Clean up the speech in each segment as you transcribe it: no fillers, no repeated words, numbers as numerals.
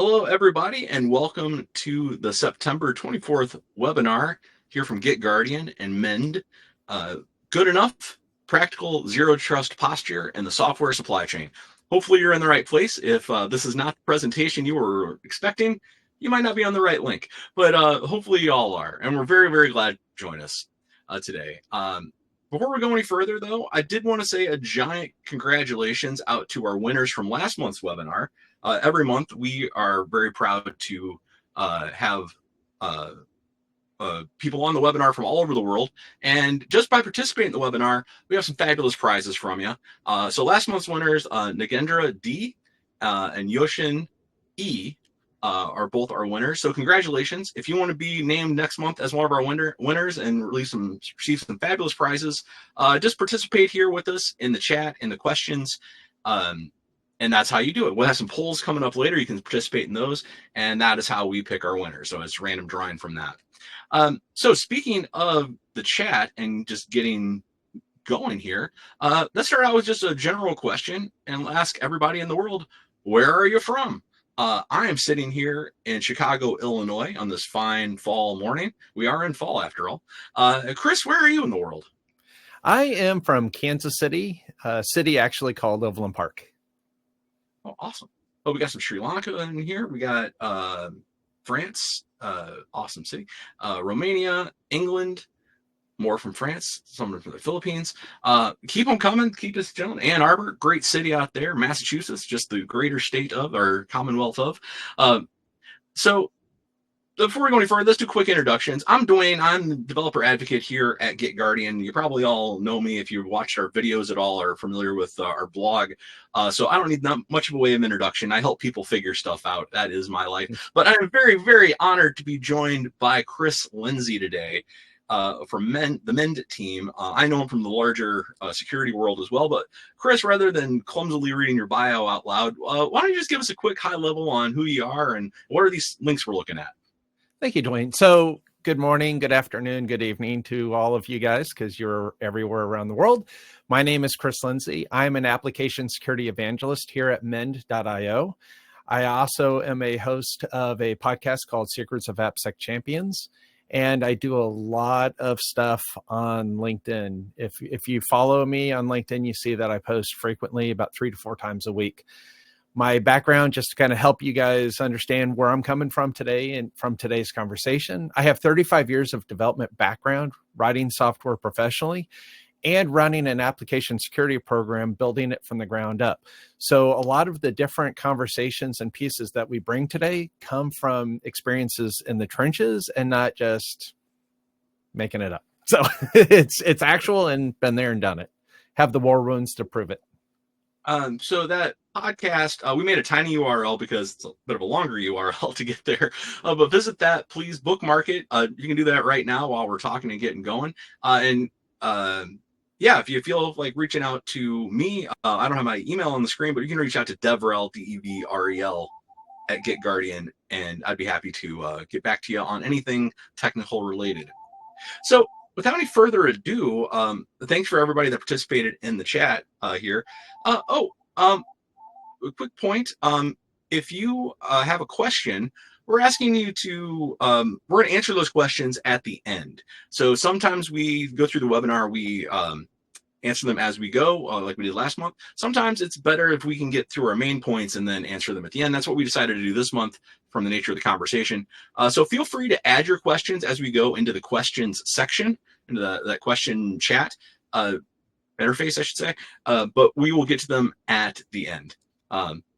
Hello, everybody, and welcome to the September 24th webinar here from Get Guardian and Mend. Uh, Good enough, practical zero trust posture and the software supply chain. Hopefully, you're in the right place. If this is not the presentation you were expecting, you might not be on the right link, but hopefully, you all are. And we're very, very glad to join us today. Before we go any further, though, I did want to say a giant congratulations out to our winners from last month's webinar. Every month, we are very proud to have people on the webinar from all over the world. And just by participating in the webinar, we have some fabulous prizes from you. So last month's winners, Nagendra D and Yoshin E, are both our winners. So congratulations. If you want to be named next month as one of our winners and receive some fabulous prizes, just participate here with us in the chat, in the questions. And that's how you do it. We'll have some polls coming up later. You can participate in those. And that is how we pick our winners. So it's random drawing from that. So speaking of the chat and just getting going here, let's start out with just a general question and ask everybody in the world, where are you from? I am sitting here in Chicago, Illinois on this fine fall morning. We are in fall after all. Chris, where are you in the world? I am from Kansas City, a city actually called Overland Park. Oh, awesome. Oh, we got some Sri Lanka in here. We got France, awesome city. Romania, England, more from France, some from the Philippines. Keep them coming. Keep us going. Ann Arbor, great city out there. Massachusetts, just the greater state of, or Commonwealth of. So before we go any further, let's do quick introductions. I'm Dwayne. I'm the developer advocate here at Get Guardian. You probably all know me if you've watched our videos at all or are familiar with our blog. So I don't need much of a way of introduction. I help people figure stuff out. That is my life. But I'm very, very honored to be joined by Chris Lindsay today from the Mend team. I know him from the larger security world as well. But Chris, rather than clumsily reading your bio out loud, why don't you just give us a quick high level on who you are and what are these links we're looking at? Thank you, Dwayne. So good morning, good afternoon, good evening to all of you guys, because you're everywhere around the world. My name is Chris Lindsay. I'm an application security evangelist here at mend.io. I also am a host of a podcast called Secrets of AppSec Champions, and I do a lot of stuff on LinkedIn. If you follow me on LinkedIn, you see that I post frequently, about 3 to 4 times a week. My background, just to kind of help you guys understand where I'm coming from today and from today's conversation. I have 35 years of development background, writing software professionally, and running an application security program, building it from the ground up. So a lot of the different conversations and pieces that we bring today come from experiences in the trenches and not just making it up. So it's actual and been there and done it. Have the war wounds to prove it. So that podcast, we made a tiny URL because it's a bit of a longer URL to get there. But visit that, please bookmark it. You can do that right now while we're talking and getting going. Yeah, if you feel like reaching out to me, I don't have my email on the screen, but you can reach out to Devrel, Devrel, at Get Guardian, and I'd be happy to get back to you on anything technical related. So without any further ado, thanks for everybody that participated in the chat here. A quick point. If you have a question, we're asking you to, we're going to answer those questions at the end. So sometimes we go through the webinar, we answer them as we go, like we did last month. Sometimes it's better if we can get through our main points and then answer them at the end. That's what we decided to do this month from the nature of the conversation. So feel free to add your questions as we go into the questions section, into that question chat interface, I should say. But we will get to them at the end.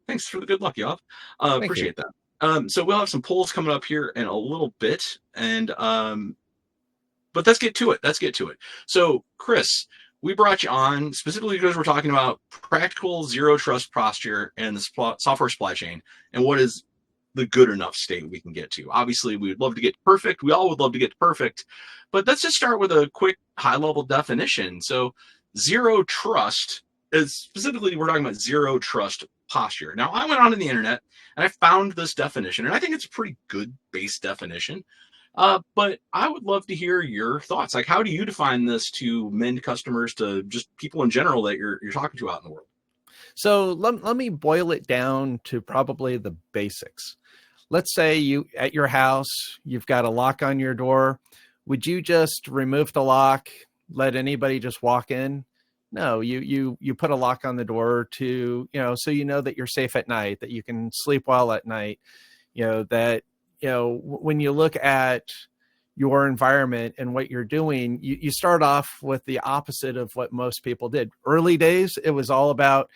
Thanks for the good luck, y'all. Appreciate that. So we'll have some polls coming up here in a little bit, and but let's get to it. So, Chris, we brought you on specifically because we're talking about practical zero trust posture and the software supply chain, and what is the good enough state we can get to. Obviously, we would love to get perfect. We all would love to get perfect, but let's just start with a quick high-level definition. So, zero trust is specifically, we're talking about zero trust posture. Now, I went onto the internet and I found this definition, and I think it's a pretty good base definition. But I would love to hear your thoughts. Like, how do you define this to Mend customers, to just people in general that you're talking to out in the world? So let me boil it down to probably the basics. Let's say you at your house, you've got a lock on your door. Would you just remove the lock, let anybody just walk in? No, you put a lock on the door to, so you know that you're safe at night, that you can sleep well at night, that when you look at your environment and what you're doing, you start off with the opposite of what most people did. Early days, it was all about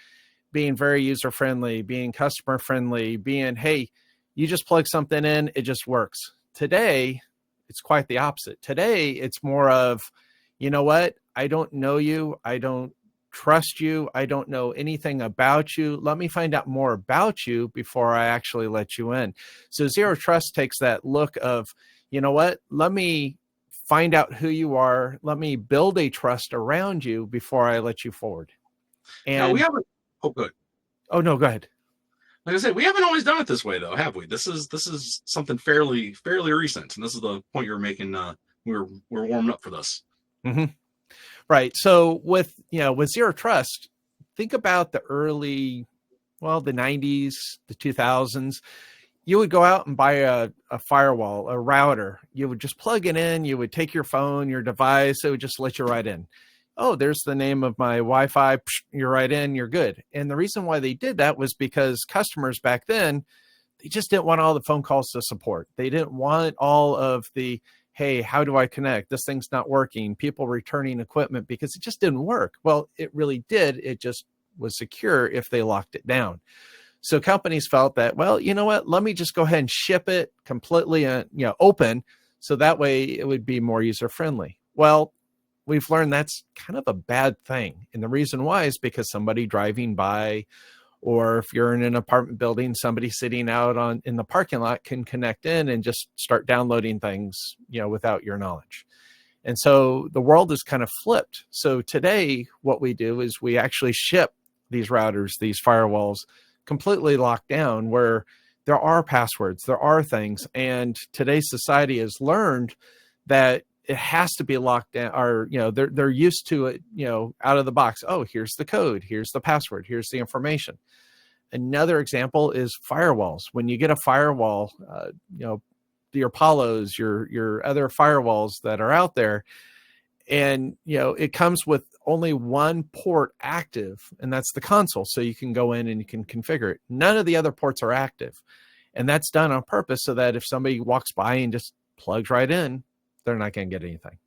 being very user friendly, being customer friendly, being, hey, you just plug something in, it just works. Today, it's quite the opposite. Today, it's more of, you know what? I don't know you. I don't trust you. I don't know anything about you. Let me find out more about you before I actually let you in. So zero trust takes that look of, you know what? Let me find out who you are. Let me build a trust around you before I let you forward. Now we And haven't. Oh, good. oh no, go ahead. Like I said, we haven't always done it this way, though, have we? This is something fairly recent, and this is the point you were making. We're warming up for this. Mm-hmm. Right. So with zero trust, think about the the 90s, the 2000s. You would go out and buy a firewall, a router. You would just plug it in. You would take your phone, your device. It would just let you right in. Oh, there's the name of my Wi-Fi. You're right in. You're good. And the reason why they did that was because customers back then, they just didn't want all the phone calls to support. They didn't want all of the, hey, how do I connect? This thing's not working. People returning equipment because it just didn't work. Well, it really did. It just was secure if they locked it down. So companies felt that, well, you know what? Let me just go ahead and ship it completely, open, so that way it would be more user friendly. Well, we've learned that's kind of a bad thing, and the reason why is because somebody driving by, or if you're in an apartment building, somebody sitting out in the parking lot can connect in and just start downloading things, without your knowledge. And so the world is kind of flipped. So today, what we do is we actually ship these routers, these firewalls, completely locked down, where there are passwords, there are things. And today's society has learned that it has to be locked down, or, they're used to it, out of the box. Oh, here's the code, here's the password, here's the information. Another example is firewalls. When you get a firewall, the Apollos, your other firewalls that are out there, and it comes with only one port active, and that's the console. So you can go in and you can configure it. None of the other ports are active, and that's done on purpose so that if somebody walks by and just plugs right in, they're not going to get anything.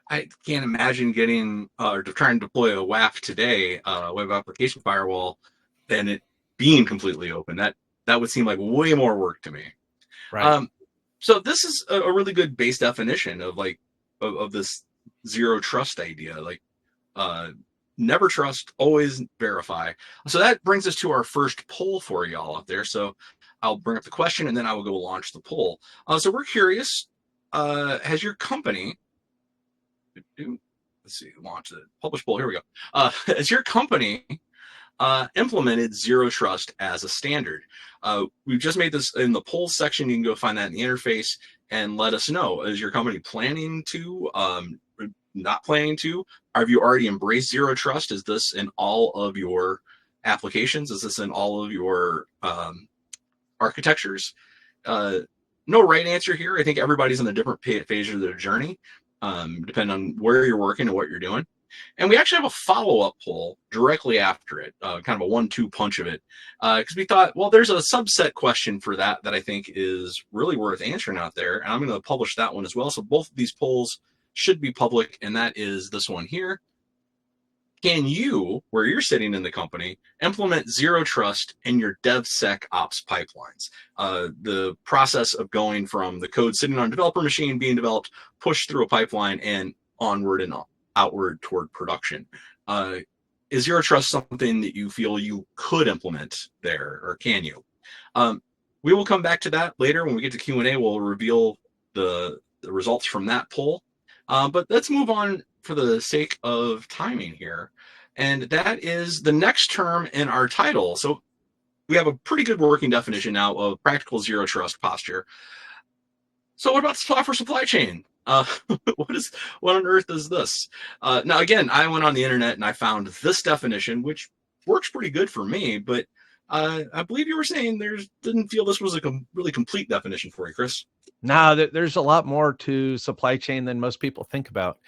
I can't imagine getting or trying to deploy a WAF today, web application firewall, than it being completely open. That would seem like way more work to me. Right. Um, so this is a really good base definition of of this zero trust idea. Uh, never trust, always verify. So that brings us to our first poll for y'all out there. So I'll bring up the question and then I will go launch the poll. So we're curious, has your company, let's see, launch the publish poll, here we go. Has your company implemented zero trust as a standard? We've just made this in the polls section. You can go find that in the interface and let us know. Is your company planning to, not planning to? Have you already embraced zero trust? Is this in all of your applications? Is this in all of your architectures? No right answer here. I think everybody's in a different phase of their journey, depending on where you're working and what you're doing. And we actually have a follow-up poll directly after it, kind of a 1-2 punch of it, because we thought, well, there's a subset question for that I think is really worth answering out there, and I'm going to publish that one as well. So both of these polls should be public, and that is this one here. Can you, where you're sitting in the company, implement zero trust in your DevSecOps pipelines? The process of going from the code sitting on a developer machine being developed, pushed through a pipeline, and onward and outward toward production. Is zero trust something that you feel you could implement there, or can you? We will come back to that later when we get to Q&A. We'll reveal the results from that poll. But let's move on for the sake of timing here. And that is the next term in our title. So we have a pretty good working definition now of practical zero trust posture. So what about software supply chain? What on earth is this? Now, again, I went on the internet and I found this definition, which works pretty good for me. But I believe you were saying didn't feel this was a really complete definition for you, Chris. Now, there's a lot more to supply chain than most people think about.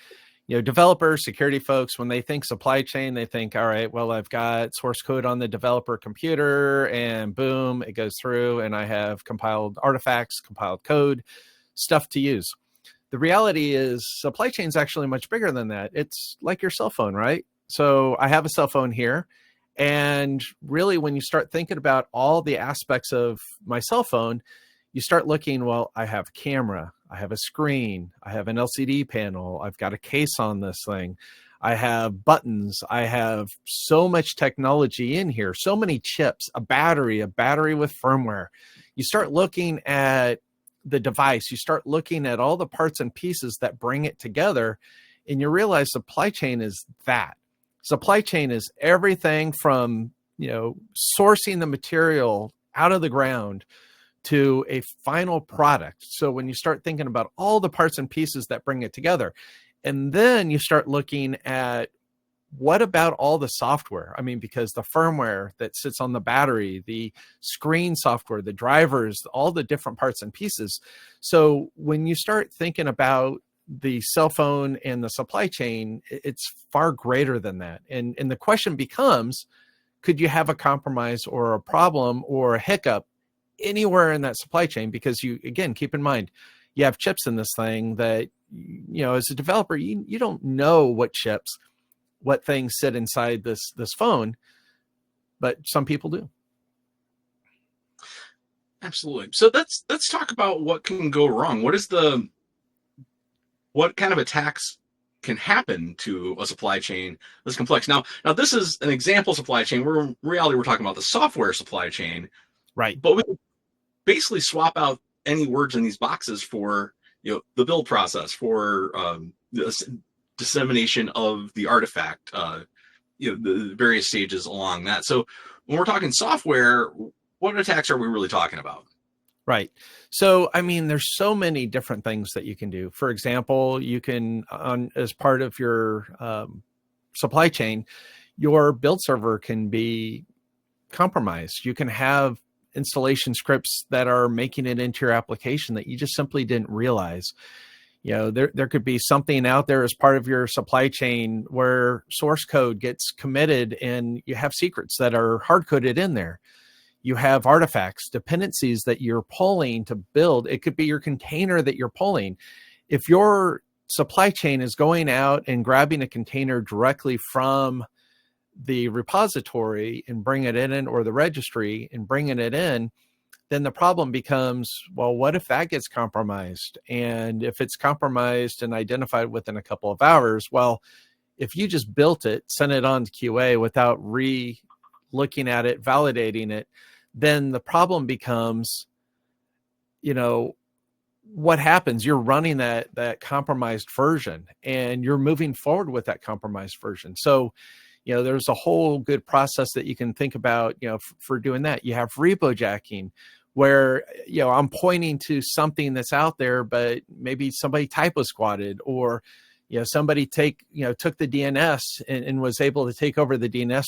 Developers, security folks, when they think supply chain, they think, all right, well, I've got source code on the developer computer and boom, it goes through and I have compiled artifacts, compiled code, stuff to use. The reality is supply chain is actually much bigger than that. It's like your cell phone, right? So I have a cell phone here. And really, when you start thinking about all the aspects of my cell phone, you start looking, well, I have a camera, I have a screen, I have an LCD panel, I've got a case on this thing, I have buttons, I have so much technology in here, so many chips, a battery with firmware. You start looking at the device, you start looking at all the parts and pieces that bring it together, and you realize supply chain is that. Supply chain is everything from, sourcing the material out of the ground to a final product. So when you start thinking about all the parts and pieces that bring it together, and then you start looking at what about all the software? I mean, because the firmware that sits on the battery, the screen software, the drivers, all the different parts and pieces. So when you start thinking about the cell phone and the supply chain, it's far greater than that. And the question becomes, could you have a compromise or a problem or a hiccup anywhere in that supply chain? Because you, again, keep in mind, you have chips in this thing that, as a developer, you don't know what chips, what things sit inside this phone, but some people do. Absolutely. So let's talk about what can go wrong. What kind of attacks can happen to a supply chain that's complex? Now this is an example supply chain. In reality, we're talking about the software supply chain, right? But we can basically swap out any words in these boxes for the build process, for the dissemination of the artifact, the various stages along that. So when we're talking software, what attacks are we really talking about? Right. So, I mean, there's so many different things that you can do. For example, you can, as part of your supply chain, your build server can be compromised. You can have installation scripts that are making it into your application that you just simply didn't realize. There could be something out there as part of your supply chain where source code gets committed and you have secrets that are hard coded in there. You have artifacts, dependencies that you're pulling to build. It could be your container that you're pulling. If your supply chain is going out and grabbing a container directly from the repository and bringing it in, or the registry and bringing it in, then the problem becomes, well, what if that gets compromised? And if it's compromised and identified within a couple of hours, well, if you just built it, sent it on to QA without looking at it, validating it, then the problem becomes, what happens? You're running that compromised version and you're moving forward with that compromised version. So, there's a whole good process that you can think about, for doing that. You have repo jacking where, I'm pointing to something that's out there, but maybe somebody typo squatted, or, somebody took the DNS and was able to take over the DNS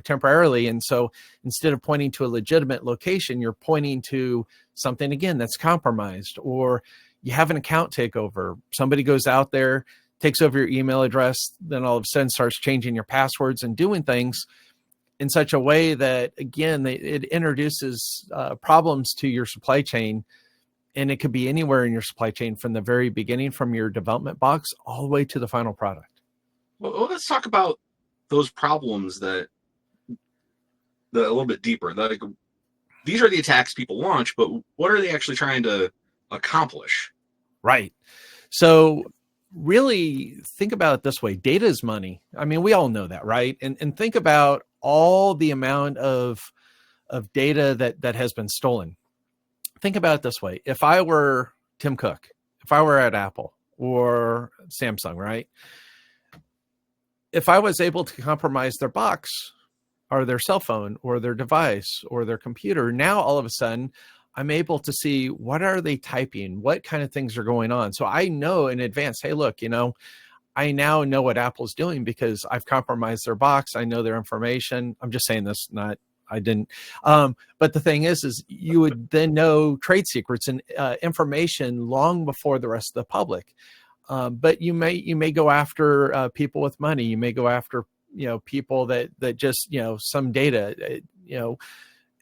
temporarily. And so instead of pointing to a legitimate location, you're pointing to something, again, that's compromised. Or you have an account takeover. Somebody goes out there, takes over your email address, then all of a sudden starts changing your passwords and doing things in such a way that, again, it introduces problems to your supply chain. And it could be anywhere in your supply chain, from the very beginning, from your development box all the way to the final product. Well, let's talk about those problems that a little bit deeper. These are the attacks people launch, but what are they actually trying to accomplish? Right. So really think about it this way. Data is money. I mean, we all know that, right? And think about all the amount of data that has been stolen. Think about it this way. If I were Tim Cook, if I were at Apple or Samsung, right? If I was able to compromise their box or their cell phone or their device or their computer, now all of a sudden I'm able to see what are they typing, what kind of things are going on. So I know in advance, hey, look, I now know what Apple's doing because I've compromised their box. I know their information. I'm just saying this, not I didn't. But the thing is you would then know trade secrets and information long before the rest of the public. But you may go after people with money. You may go after people that just some data.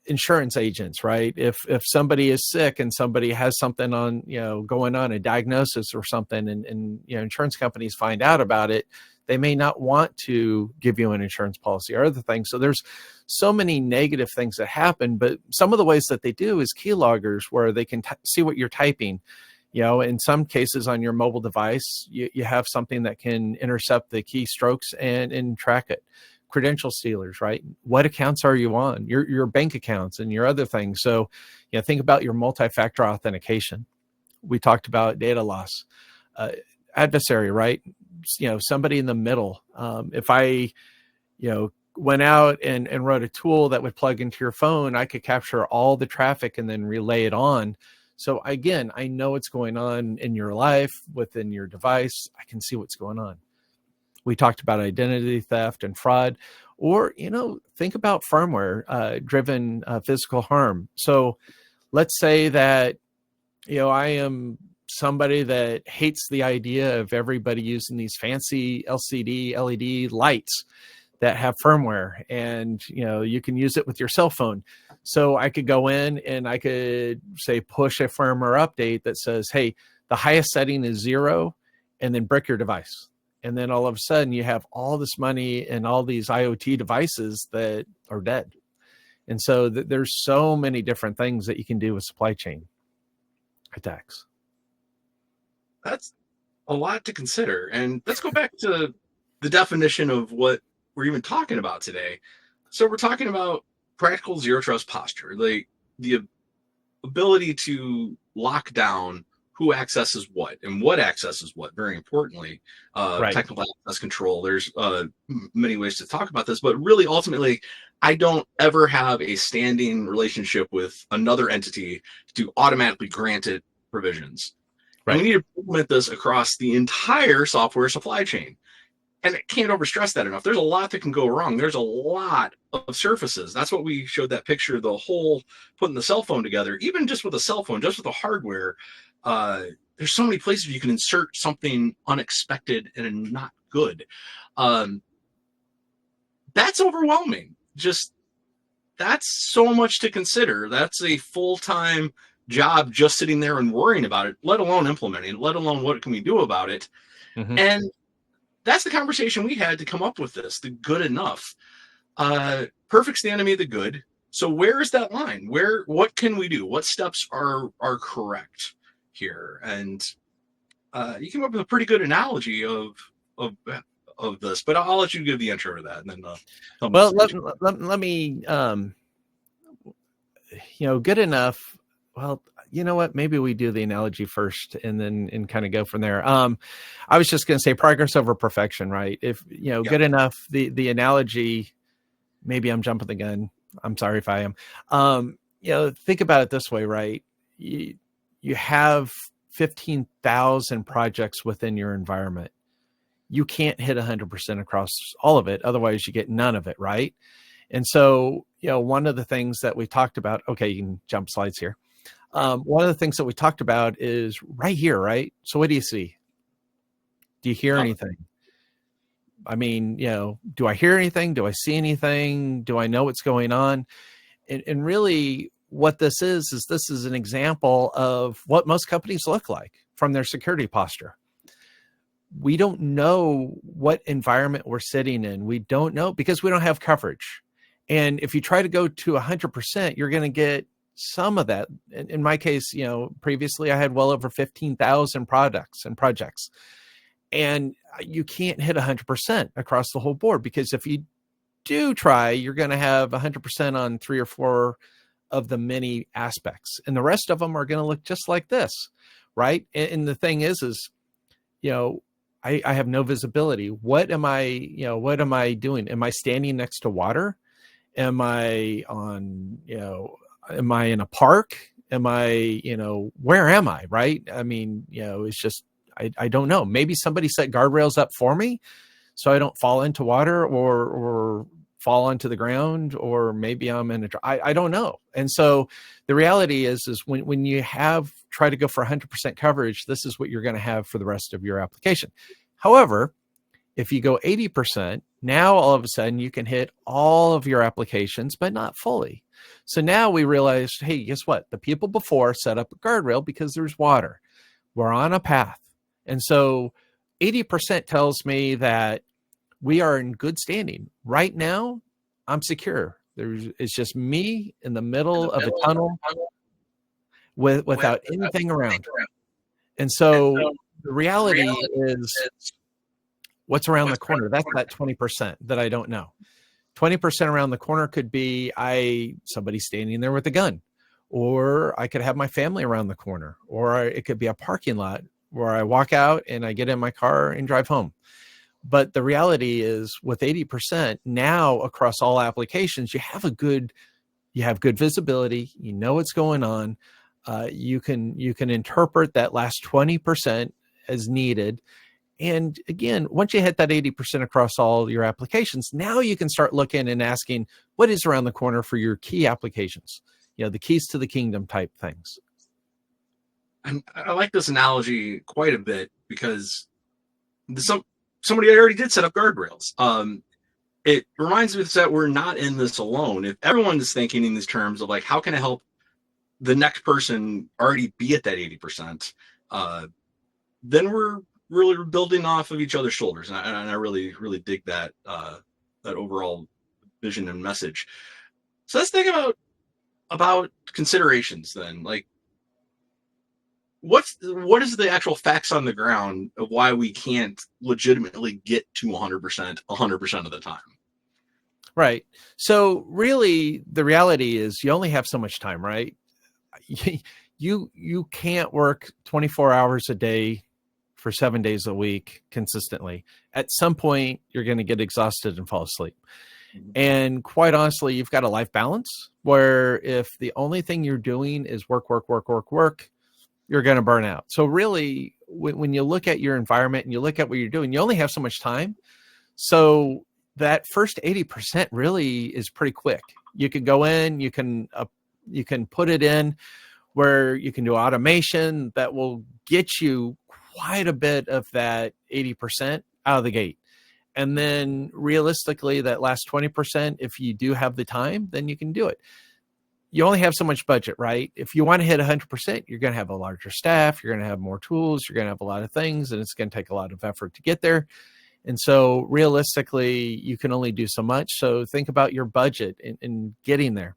Insurance agents, right? If somebody is sick and somebody has something on going on, a diagnosis or something, and insurance companies find out about it, they may not want to give you an insurance policy or other things. So there's so many negative things that happen, but some of the ways that they do is keyloggers, where they can see what you're typing. In some cases on your mobile device, you have something that can intercept the keystrokes and track it. Credential stealers, right? What accounts are you on? Your bank accounts and your other things. So, think about your multi-factor authentication. We talked about data loss. Adversary, right? Somebody in the middle. If I, went out and wrote a tool that would plug into your phone, I could capture all the traffic and then relay it on. So again, I know what's going on in your life, within your device. I can see what's going on. We talked about identity theft and fraud, or, think about firmware driven physical harm. So let's say that, I am somebody that hates the idea of everybody using these fancy LCD, LED lights that have firmware, and, you can use it with your cell phone. So I could go in and I could say, push a firmware update that says, hey, the highest setting is 0, and then brick your device. And then all of a sudden you have all this money and all these IoT devices that are dead. And so there's so many different things that you can do with supply chain attacks. That's a lot to consider. And let's go back to the definition of what we're even talking about today. So we're talking about practical zero trust posture, like the ability to lock down who accesses what and what accesses what, very importantly. Right. Technical access control. There's many ways to talk about this, but really ultimately, I don't ever have a standing relationship with another entity to automatically grant it provisions. Right. And we need to implement this across the entire software supply chain. And I can't overstress that enough. There's a lot that can go wrong. There's a lot of surfaces. That's what we showed that picture, the whole putting the cell phone together. Even just with a cell phone, just with the hardware, there's so many places you can insert something unexpected and not good. That's overwhelming. That's so much to consider. That's a full-time job just sitting there and worrying about it, let alone implementing, let alone what can we do about it. Mm-hmm. And that's the conversation we had to come up with this, the good enough. Perfect's the enemy of the good. So where is that line? What can we do? What steps are correct here? And you came up with a pretty good analogy of this, but I'll let you give the intro to that, and then well, let me good enough. Well, you know what? Maybe we do the analogy first and kind of go from there. I was just going to say progress over perfection, right? If, good enough, the analogy, maybe I'm jumping the gun. I'm sorry if I am. Think about it this way, right? You have 15,000 projects within your environment. You can't hit 100% across all of it. Otherwise you get none of it, right? And so, one of the things that we talked about, okay, you can jump slides here. One of the things that we talked about is right here, right? So what do you see? Do you hear anything? I mean, do I hear anything? Do I see anything? Do I know what's going on? And really what this is this is an example of what most companies look like from their security posture. We don't know what environment we're sitting in. We don't know because we don't have coverage. And if you try to go to 100%, you're going to get some of that. In my case, previously I had well over 15,000 products and projects, and you can't hit 100% across the whole board, because if you do try, you're going to have 100% on 3 or 4 of the many aspects, and the rest of them are going to look just like this, right? And the thing is I have no visibility. What am I doing? Am I standing next to water? Am I on, am I in a park? Am I, where am I? Right. I mean, it's just, I don't know. Maybe somebody set guardrails up for me so I don't fall into water or fall onto the ground, or maybe I'm in I don't know. And so the reality is when you try to go for 100% coverage, this is what you're going to have for the rest of your application. However, if you go 80%, now all of a sudden you can hit all of your applications, but not fully. So now we realized, hey, guess what? The people before set up a guardrail because there's water. We're on a path. And so 80% tells me that we are in good standing. Right now, I'm secure. It's just me in the middle of a tunnel without anything around. And so the reality is what's around the corner. That's that 20% that I don't know. 20% around the corner could be somebody standing there with a gun, or I could have my family around the corner, or it could be a parking lot where I walk out and I get in my car and drive home. But the reality is with 80% now across all applications, you have good visibility. You know what's going on. You can interpret that last 20% as needed. And again, once you hit that 80% across all your applications, now you can start looking and asking what is around the corner for your key applications, the keys to the kingdom type things. And I like this analogy quite a bit because somebody already did set up guardrails. It reminds me that we're not in this alone. If everyone is thinking in these terms of like, how can I help the next person already be at that 80%, then we're really building off of each other's shoulders. And I really, really dig that overall vision and message. So let's think about considerations then. Like, what is the actual facts on the ground of why we can't legitimately get to 100% of the time? Right. So really the reality is you only have so much time, right? You can't work 24 hours a day for 7 days a week consistently. At some point you're going to get exhausted and fall asleep. And quite honestly, you've got a life balance where if the only thing you're doing is work, you're going to burn out. So really, when you look at your environment and you look at what you're doing, you only have so much time. So that first 80% really is pretty quick. You can go in, you can put it in where you can do automation that will get you quite a bit of that 80% out of the gate. And then realistically, that last 20%, if you do have the time, then you can do it. You only have so much budget, right? If you want to hit 100%, you're going to have a larger staff, you're going to have more tools, you're going to have a lot of things, and it's going to take a lot of effort to get there. And so realistically, you can only do so much. So think about your budget in getting there,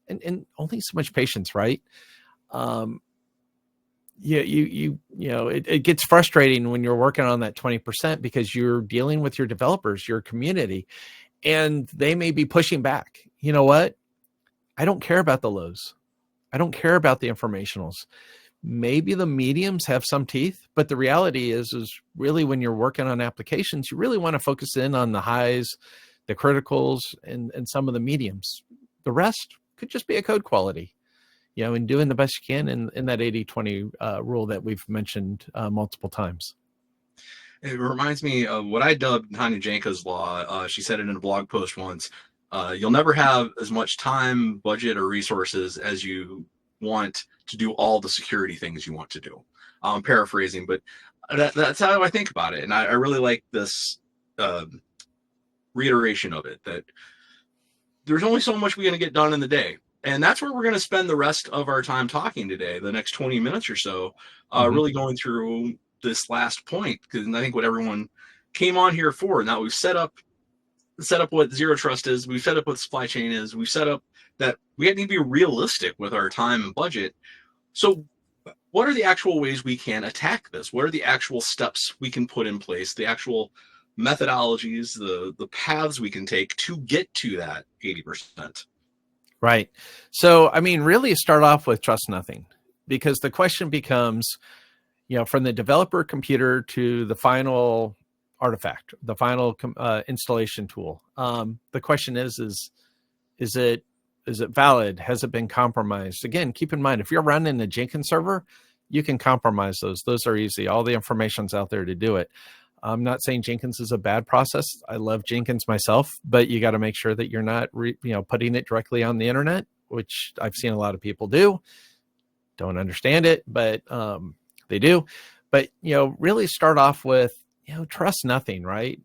and only so much patience, right? It gets frustrating when you're working on that 20% because you're dealing with your developers, your community, and they may be pushing back. You know what? I don't care about the lows. I don't care about the informationals. Maybe the mediums have some teeth, but the reality is really when you're working on applications, you really want to focus in on the highs, the criticals, and some of the mediums. The rest could just be a code quality, and doing the best you can in that 80-20 rule that we've mentioned multiple times. It reminds me of what I dubbed Tanya Janka's law. She said it in a blog post once. You'll never have as much time, budget, or resources as you want to do all the security things you want to do. I'm paraphrasing, but that's how I think about it. And I really like this reiteration of it, that there's only so much we're going to get done in the day. And that's where we're going to spend the rest of our time talking today, the next 20 minutes or so, really going through this last point, because I think what everyone came on here for, and that we've set up what zero trust is, we've set up what supply chain is, we've set up that we need to be realistic with our time and budget. So what are the actual ways we can attack this? What are the actual steps we can put in place, the actual methodologies, the paths we can take to get to that 80%? Right. So, really start off with trust nothing, because the question becomes, from the developer computer to the final artifact, the final installation tool. The question is it valid? Has it been compromised? Again, keep in mind, if you're running a Jenkins server, you can compromise those. Those are easy. All the information's out there to do it. I'm not saying Jenkins is a bad process. I love Jenkins myself, but you got to make sure that you're not, putting it directly on the internet, which I've seen a lot of people do. Don't understand it, but they do. But really start off with trust nothing, right?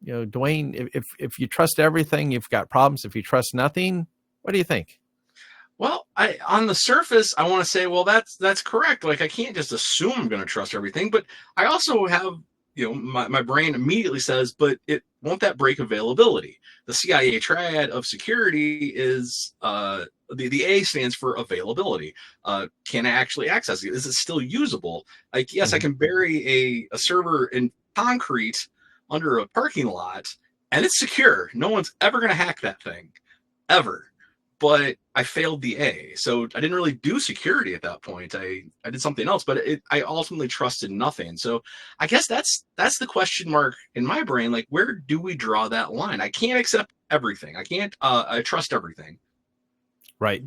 Dwayne, if you trust everything, you've got problems. If you trust nothing, what do you think? Well, on the surface, I want to say, well, that's correct. Like, I can't just assume I'm going to trust everything, but I also have, my brain immediately says, but it won't that break availability? The CIA triad of security is the A stands for availability. Can I actually access it? Is it still usable? Like, yes, I can bury a server in concrete under a parking lot, and it's secure. No one's ever going to hack that thing, ever. But I failed the A, so I didn't really do security at that point. I did something else, but I ultimately trusted nothing. So I guess that's the question mark in my brain. Like, where do we draw that line? I can't accept everything. I can't. I trust everything. Right.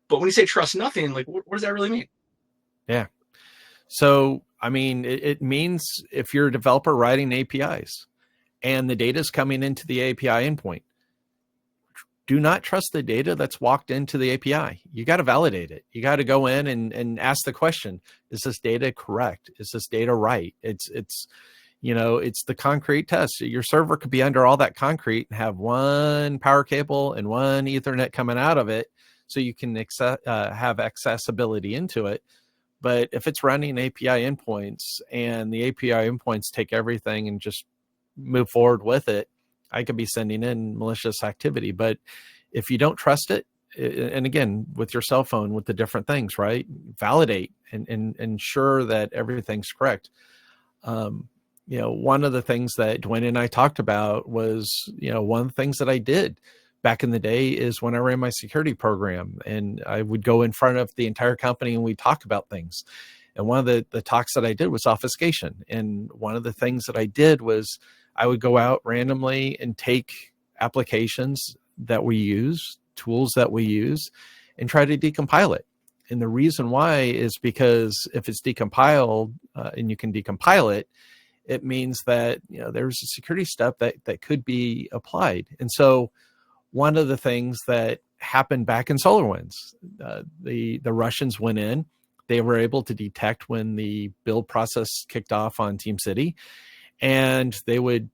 But when you say trust nothing, like, what does that really mean? Yeah. So, I mean, it means if you're a developer writing APIs and the data is coming into the API endpoint, do not trust the data that's walked into the API. You got to validate it. You got to go in and ask the question, is this data correct? Is this data right? It's the concrete test. Your server could be under all that concrete and have one power cable and one Ethernet coming out of it, so you can have accessibility into it. But if it's running API endpoints and the API endpoints take everything and just move forward with it, I could be sending in malicious activity. But if you don't trust it, and again, with your cell phone, with the different things, right? Validate and ensure that everything's correct. One of the things that Dwayne and I talked about was, one of the things that I did back in the day is when I ran my security program, and I would go in front of the entire company and we'd talk about things. And one of the talks that I did was obfuscation. And one of the things that I did was I would go out randomly and take applications that we use, tools that we use, and try to decompile it. And the reason why is because if it's decompiled and you can decompile it, it means that there's a security step that could be applied. And so one of the things that happened back in SolarWinds, the Russians went in. They were able to detect when the build process kicked off on TeamCity, and they would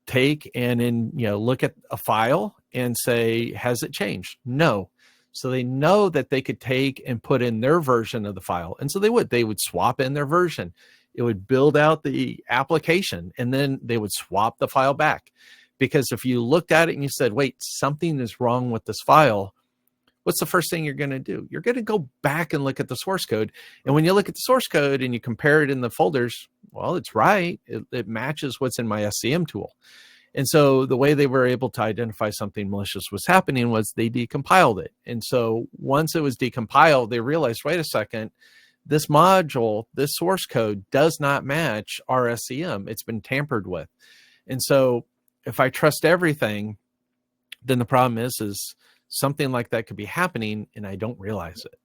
take and then look at a file and say, has it changed? No. So they know that they could take and put in their version of the file. And so they would swap in their version. It would build out the application, and then they would swap the file back. Because if you looked at it and you said, wait, something is wrong with this file, what's the first thing you're going to do? You're going to go back and look at the source code. And when you look at the source code and you compare it in the folders, well, it's right. It matches what's in my SCM tool. And so the way they were able to identify something malicious was happening was they decompiled it. And so once it was decompiled, they realized, wait a second, this module, this source code does not match our SCM. It's been tampered with. And so if I trust everything, then the problem is something like that could be happening and I don't realize it.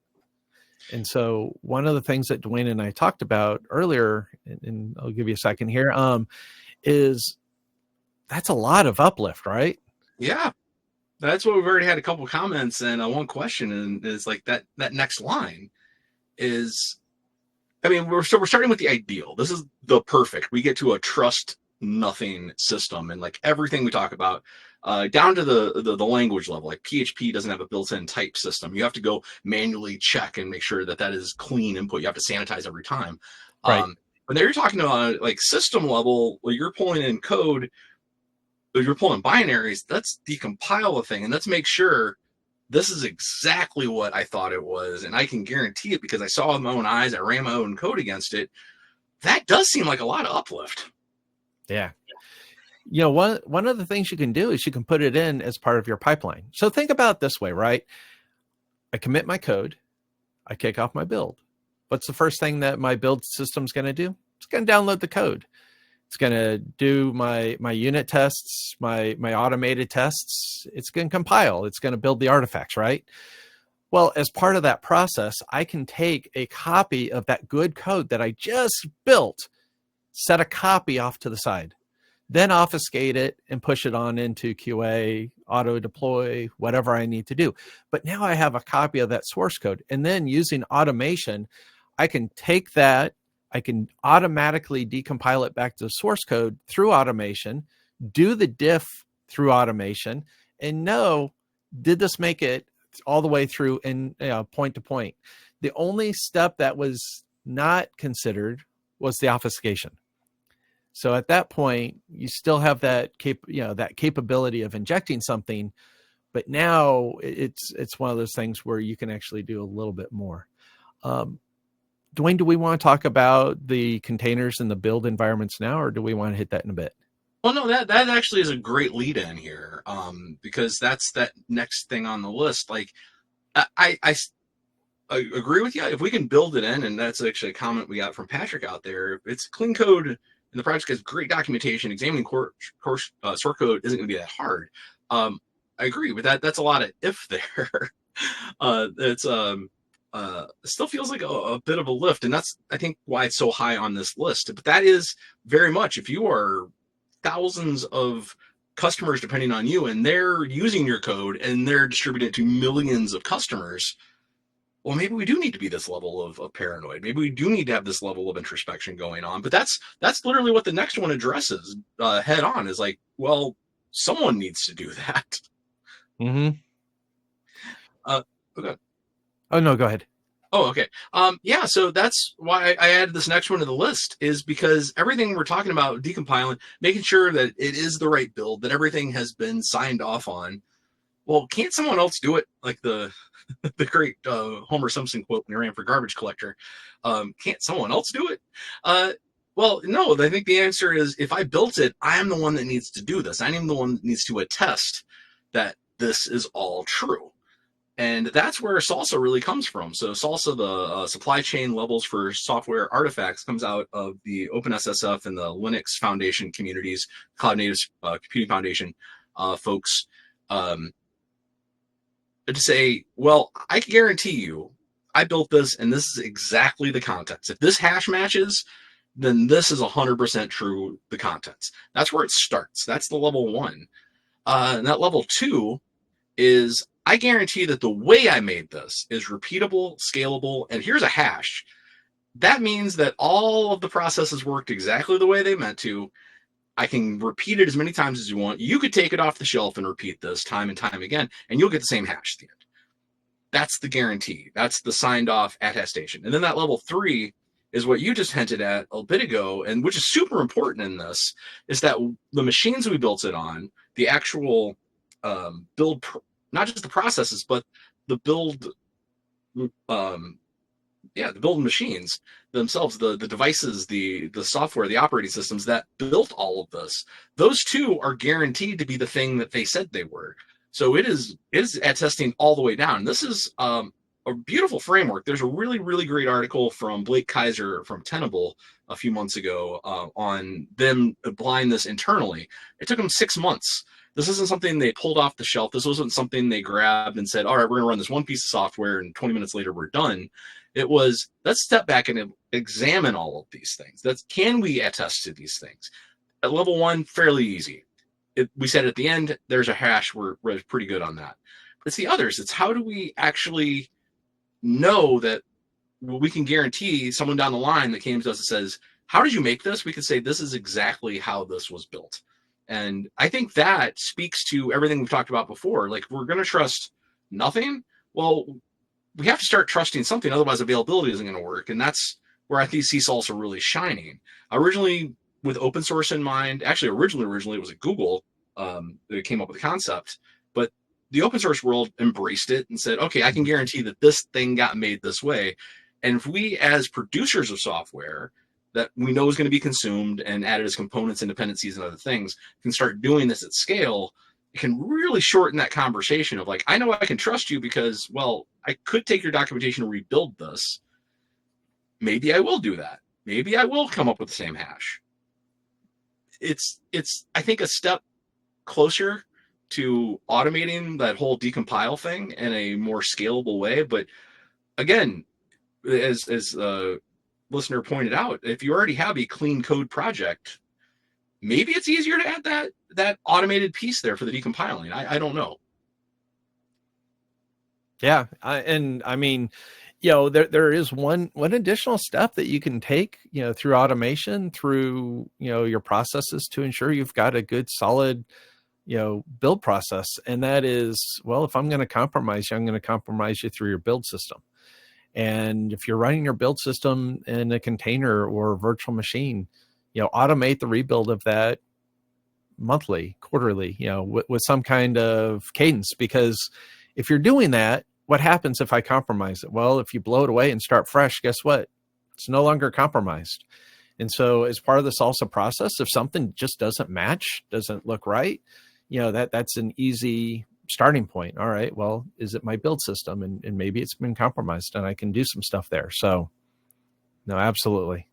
And so one of the things that Dwayne and I talked about earlier, and I'll give you a second here, is that's a lot of uplift, right? Yeah, that's what we've already had a couple comments and one question, and is like that next line is, I mean, we're starting with the ideal. This is the perfect. We get to a trust nothing system, and like everything we talk about, down to the language level. Like PHP doesn't have a built-in type system. You have to go manually check and make sure that is clean input. You have to sanitize every time. Right. But then you're talking about like system level, where you're pulling in code, if you're pulling binaries, let's decompile the thing and let's make sure this is exactly what I thought it was, and I can guarantee it because I saw it with my own eyes. I ran my own code against it. That does seem like a lot of uplift. Yeah. One of the things you can do is you can put it in as part of your pipeline. So think about it this way, right? I commit my code. I kick off my build. What's the first thing that my build system's going to do? It's going to download the code. It's going to do my unit tests, my automated tests. It's going to compile. It's going to build the artifacts, right? Well, as part of that process, I can take a copy of that good code that I just built, set a copy off to the side, then obfuscate it and push it on into QA, auto deploy, whatever I need to do. But now I have a copy of that source code. And then using automation, I can take that, I can automatically decompile it back to the source code through automation, do the diff through automation, and know, did this make it all the way through in point to point? The only step that was not considered was the obfuscation. So at that point, you still have that that capability of injecting something, but now it's one of those things where you can actually do a little bit more. Dwayne, do we want to talk about the containers and the build environments now, or do we want to hit that in a bit? Well, no, that actually is a great lead in here, because that's that next thing on the list. Like, I agree with you. If we can build it in, and that's actually a comment we got from Patrick out there, it's clean code and the project has great documentation. Examining source code isn't going to be that hard. I agree with that. That's a lot of if there. It's still feels like a bit of a lift, and that's, I think, why it's so high on this list. But that is very much, if you are thousands of customers depending on you, and they're using your code and they're distributing it to millions of customers, well, maybe we do need to be this level of paranoid. Maybe we do need to have this level of introspection going on. But that's literally what the next one addresses head on. Is like, well, someone needs to do that. Mm-hmm. Okay. Oh no, go ahead. Oh, okay. Yeah, so that's why I added this next one to the list, is because everything we're talking about, decompiling, making sure that it is the right build, that everything has been signed off on. Well, can't someone else do it? Like the great Homer Simpson quote when he ran for garbage collector. Can't someone else do it? Well, no, I think the answer is, if I built it, I am the one that needs to do this. I am the one that needs to attest that this is all true. And that's where Salsa really comes from. So Salsa, the supply chain levels for software artifacts, comes out of the OpenSSF and the Linux Foundation communities, Cloud Native Computing Foundation folks, to say, well, I can guarantee you, I built this and this is exactly the contents. If this hash matches, then this is 100% true, the contents. That's where it starts. That's the level one. And that level two is, I guarantee that the way I made this is repeatable, scalable, and here's a hash. That means that all of the processes worked exactly the way they meant to. I can repeat it as many times as you want. You could take it off the shelf and repeat this time and time again, and you'll get the same hash at the end. That's the guarantee. That's the signed off attestation. And then that level three is what you just hinted at a bit ago, and which is super important in this, is that the machines we built it on, the actual build, not just the processes, but the build, the build machines themselves, the devices, the software, the operating systems that built all of this, those two are guaranteed to be the thing that they said they were. So it is attesting all the way down. This is a beautiful framework. There's a really, really great article from Blake Kaiser from Tenable a few months ago on them applying this internally. It took them 6 months. This isn't something they pulled off the shelf. This wasn't something they grabbed and said, all right, we're going to run this one piece of software and 20 minutes later we're done. It was, let's step back and examine all of these things. Can we attest to these things? At level one, fairly easy. We said at the end, there's a hash. We're pretty good on that. But it's the others. It's how do we actually know that we can guarantee someone down the line that came to us and says, how did you make this? We could say, this is exactly how this was built. And I think that speaks to everything we've talked about before. Like, we're going to trust nothing. Well, we have to start trusting something, otherwise availability isn't going to work. And that's where I think see Salsa really shining. Originally, with open source in mind, actually originally it was at Google that came up with the concept, but the open source world embraced it and said, okay, I can guarantee that this thing got made this way. And if we, as producers of software that we know is going to be consumed and added as components and dependencies and other things, can start doing this at scale, it can really shorten that conversation of like, I know I can trust you because, well, I could take your documentation and rebuild this. Maybe I will do that. Maybe I will come up with the same hash. It's I think, a step closer to automating that whole decompile thing in a more scalable way. But again, as listener pointed out, if you already have a clean code project, maybe it's easier to add that automated piece there for the decompiling. I don't know. Yeah, and I mean, there is one additional step that you can take, through automation, through your processes to ensure you've got a good, solid, build process, and that is, well, if I'm going to compromise you, I'm going to compromise you through your build system. And if you're running your build system in a container or a virtual machine, automate the rebuild of that monthly, quarterly, with some kind of cadence. Because if you're doing that, what happens if I compromise it? Well, if you blow it away and start fresh, guess what? It's no longer compromised. And so as part of the salsa process, if something just doesn't match, doesn't look right, that's an easy starting point. All right, well, is it my build system? And maybe it's been compromised and I can do some stuff there. So no, absolutely.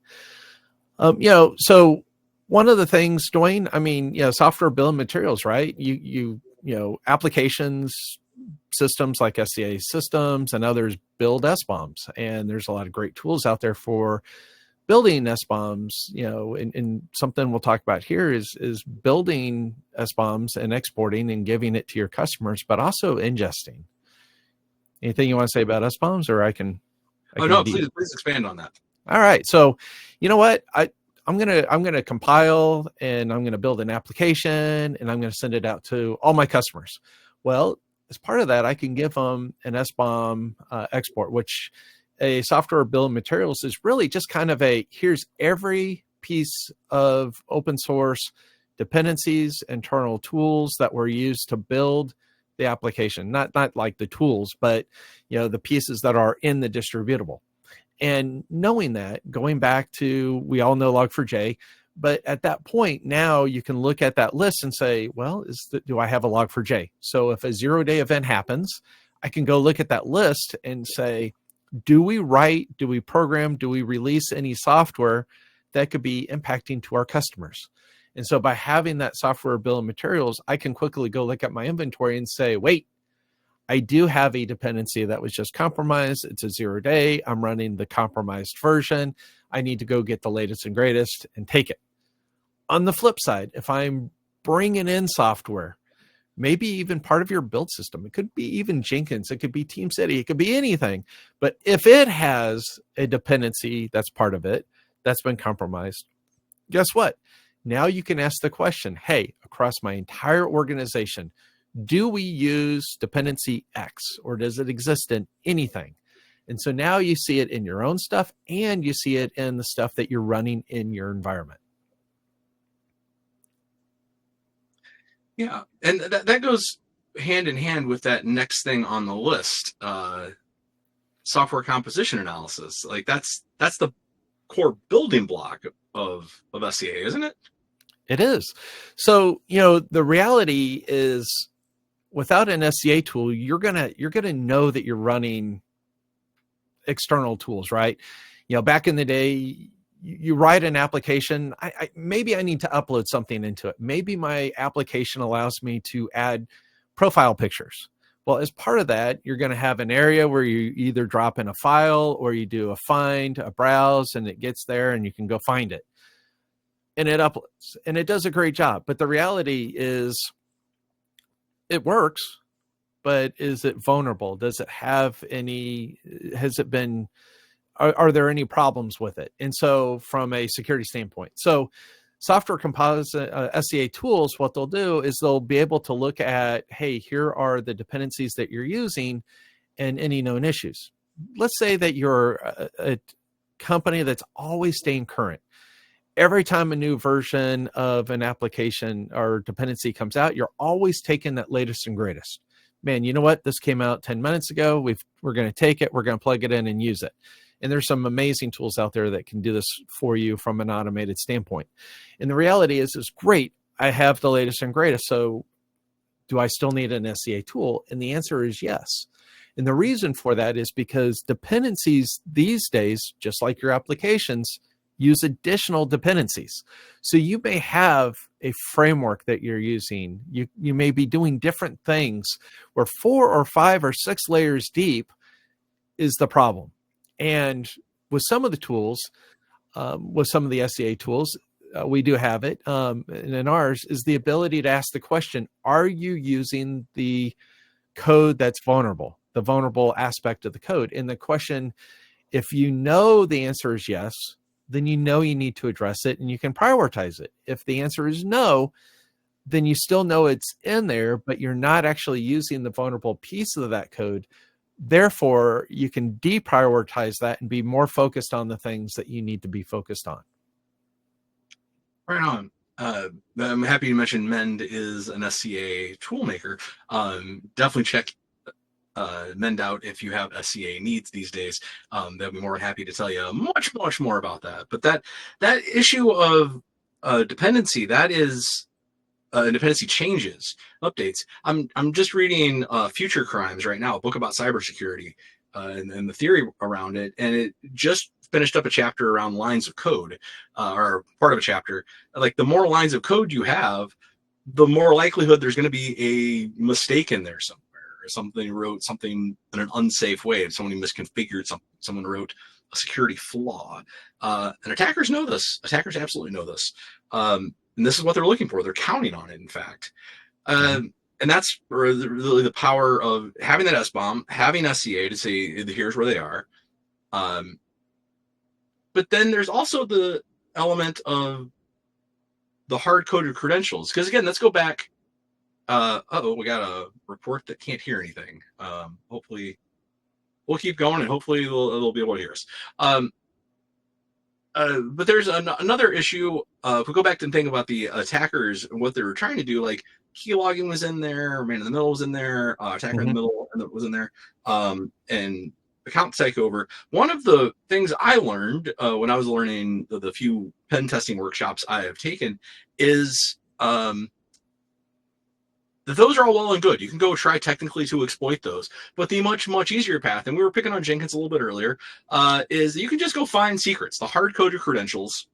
So one of the things, Dwayne, I mean, software bill of materials, right? You applications, systems like SCA systems and others build SBOMs. And there's a lot of great tools out there for building SBOMs, and something we'll talk about here is building SBOMs and exporting and giving it to your customers, but also ingesting. Anything you want to say about SBOMs, or I can No, please expand on that. All right. So, you know what? I'm gonna compile and I'm gonna build an application and I'm gonna send it out to all my customers. Well, as part of that, I can give them an SBOM export, which a software bill of materials is really just kind of here's every piece of open source dependencies, internal tools that were used to build the application. Not like the tools, but the pieces that are in the distributable. And knowing that, going back to, we all know log4j, but at that point, now you can look at that list and say, well, do I have a log4j? So if a 0-day event happens, I can go look at that list and say, do we write, do we program, do we release any software that could be impacting to our customers? And so by having that software bill of materials, I can quickly go look at my inventory and say, wait, I do have a dependency that was just compromised. It's a 0-day. I'm running the compromised version. I need to go get the latest and greatest and take it. On the flip side, if I'm bringing in software, maybe even part of your build system, it could be even Jenkins, it could be TeamCity, it could be anything. But if it has a dependency that's part of it, that's been compromised, guess what? Now you can ask the question, hey, across my entire organization, do we use dependency X, or does it exist in anything? And so now you see it in your own stuff and you see it in the stuff that you're running in your environment. Yeah, and that goes hand in hand with that next thing on the list, software composition analysis. Like that's the core building block of SCA, isn't it? It is. So, the reality is, without an SCA tool, you're gonna know that you're running external tools, right? Back in the day, you write an application. Maybe I need to upload something into it. Maybe my application allows me to add profile pictures. Well, as part of that, you're going to have an area where you either drop in a file or you do a find, a browse, and it gets there and you can go find it. And it uploads and it does a great job. But the reality is, it works, but is it vulnerable? Does it have are there any problems with it? And so from a security standpoint, so software composite SCA tools, what they'll do is they'll be able to look at, hey, here are the dependencies that you're using and any known issues. Let's say that you're a company that's always staying current. Every time a new version of an application or dependency comes out, you're always taking that latest and greatest. Man, you know what? This came out 10 minutes ago. We're going to take it. We're going to plug it in and use it. And there's some amazing tools out there that can do this for you from an automated standpoint. And the reality is great. I have the latest and greatest. So do I still need an SCA tool? And the answer is yes. And the reason for that is because dependencies these days, just like your applications, use additional dependencies. So you may have a framework that you're using. You may be doing different things where 4 or 5 or 6 layers deep is the problem. And with some of the tools, with some of the SCA tools, we do have it. And in ours is the ability to ask the question, are you using the code that's vulnerable, the vulnerable aspect of the code? And the question, if you know the answer is yes, then you know you need to address it and you can prioritize it. If the answer is no, then you still know it's in there, but you're not actually using the vulnerable piece of that code. Therefore, you can deprioritize that and be more focused on the things that you need to be focused on. Right on. I'm happy you mentioned Mend is an SCA tool maker. Definitely check Mend out if you have SCA needs these days. They'll be more than happy to tell you much more about that. But that issue of dependency, that is dependency changes, updates. I'm just reading Future Crimes right now, a book about cybersecurity and the theory around it, and it just finished up a chapter around lines of code, or part of a chapter. Like the more lines of code you have, the more likelihood there's going to be a mistake in there somewhere. Or something wrote something in an unsafe way. If someone misconfigured something, someone wrote a security flaw. And attackers know this. Attackers absolutely know this. And this is what they're looking for. They're counting on it, in fact. And that's really the power of having that SBOM, having SCA to say, here's where they are. But then there's also the element of the hard-coded credentials. Because again, let's go back. We got a report that can't hear anything. Hopefully, we'll keep going, and hopefully they'll be able to hear us. But there's another issue. If we go back and think about the attackers and what they were trying to do, like keylogging was in there, man in the middle was in there, attacker in the middle was in there, and account takeover. One of the things I learned when I was learning the few pen testing workshops I have taken is that those are all well and good. You can go try technically to exploit those. But the much easier path, and we were picking on Jenkins a little bit earlier, is you can just go find secrets, the hard-coded credentials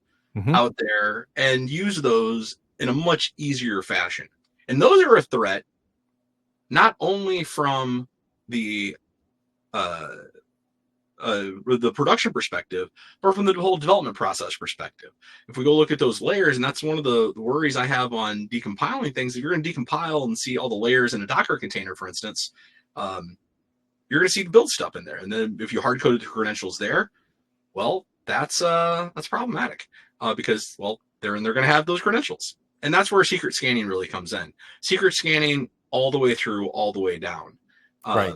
out there, and use those in a much easier fashion. And those are a threat not only from the production perspective, but from the whole development process perspective. If we go look at those layers, and that's one of the worries I have on decompiling things, if you're going to decompile and see all the layers in a Docker container, for instance, you're going to see the build stuff in there. And then if you hard-coded the credentials there, well, that's problematic because, well, they're going to have those credentials. And that's where secret scanning really comes in. Secret scanning all the way through, all the way down. Right.